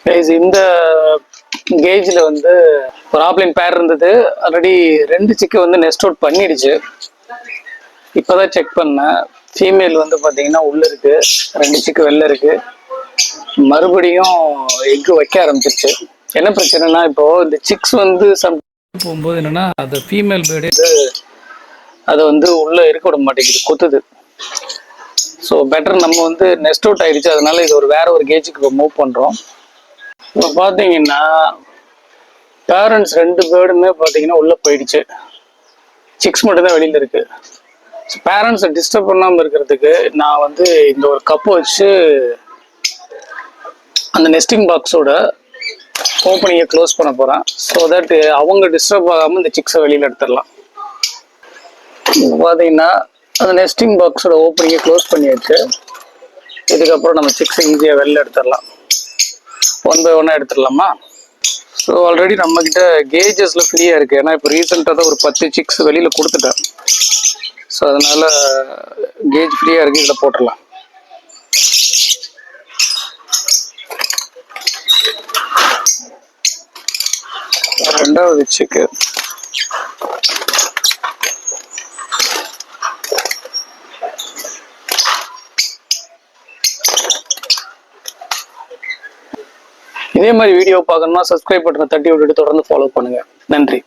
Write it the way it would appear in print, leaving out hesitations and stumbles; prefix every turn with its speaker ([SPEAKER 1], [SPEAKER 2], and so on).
[SPEAKER 1] இந்த கேஜ்ல வந்து ஒரு ஆப்லைன் பேர் இருந்தது. ஆல்ரெடி 2 சிக்கு வந்து நெஸ்ட் அவுட் பண்ணிடுச்சு. இப்போதான் செக் பண்ணேன். ஃபீமேல் வந்து பார்த்தீங்கன்னா உள்ள இருக்கு, 2 சிக்கு வெளில இருக்கு. மறுபடியும் எக்கு வைக்க ஆரம்பிச்சிருச்சு. என்ன பிரச்சனைனா, இப்போ இந்த சிக்ஸ் வந்து போகும்போது என்னன்னா, அது ஃபீமேல் பேர்டு அதை வந்து உள்ள இருக்க விட மாட்டேங்குது, கொத்துது. ஸோ பெட்டர் நம்ம வந்து நெஸ்ட் அவுட் ஆயிடுச்சு, அதனால இது வேற ஒரு கேஜுக்கு மூவ் பண்றோம். இப்போ பார்த்தீங்கன்னா பேரண்ட்ஸ் 2 பேர்டுமே பார்த்தீங்கன்னா உள்ள போயிடுச்சு. சிக்ஸ் மட்டும்தான் வெளியில இருக்கு. பேரண்ட்ஸை டிஸ்டர்ப் பண்ணாமல் இருக்கிறதுக்கு நான் வந்து இந்த ஒரு கப்பு வச்சு அந்த நெஸ்டிங் பாக்ஸோட ஓப்பனிங்கை க்ளோஸ் பண்ண போகிறேன். ஸோ தட் அவங்க டிஸ்டர்ப் ஆகாமல் இந்த சிக்ஸை வெளியில் எடுத்துடலாம். பார்த்தீங்கன்னா அந்த நெஸ்டிங் பாக்ஸோட ஓப்பனிங்கை க்ளோஸ் பண்ணியாச்சு. இதுக்கப்புறம் நம்ம சிக்ஸை ஈஸியாக வெளில எடுத்துடலாம். 1 by 1 எடுத்துடலாமா? ஸோ ஆல்ரெடி நம்மக்கிட்ட கேஜஸில் ஃப்ரீயாக இருக்குது. ஏன்னா இப்போ ரீசெண்டாக தான் ஒரு 10 சிக்ஸ் வெளியில் கொடுத்துட்டேன். ஸோ அதனால் கேஜ் ஃப்ரீயாக இருக்குது, இதில் போட்டுடலாம். ரெண்டாவது சிக்கு இதே மாதிரி வீடியோ பார்க்கணும்னா சப்ஸ்கிரைப் பட்டனை தட்டி விட்டுட்டு தொடர்ந்து ஃபாலோ பண்ணுங்க. நன்றி.